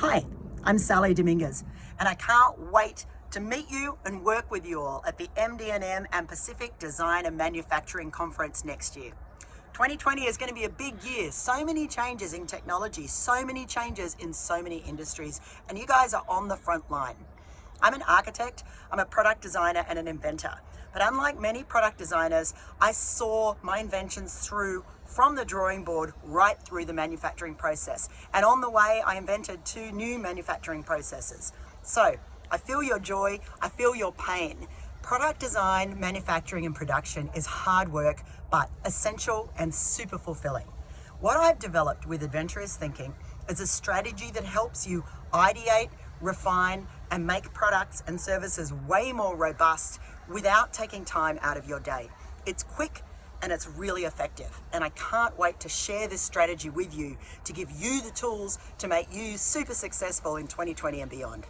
Hi, I'm Sally Dominguez, and I can't wait to meet you and work with you all at the md&m and Pacific Design and Manufacturing Conference next year. 2020 is going to be a big year. So many changes in technology, so many changes in so many industries, and you guys are on the front line. I'm an architect, I'm a product designer and an inventor. But unlike many product designers, I saw my inventions through from the drawing board right through the manufacturing process. And on the way, I invented 2 new manufacturing processes. So I feel your joy, I feel your pain. Product design, manufacturing and production is hard work, but essential and super fulfilling. What I've developed with Adventurous Thinking is a strategy that helps you ideate, refine, and make products and services way more robust without taking time out of your day. It's quick and it's really effective. And I can't wait to share this strategy with you to give you the tools to make you super successful in 2020 and beyond.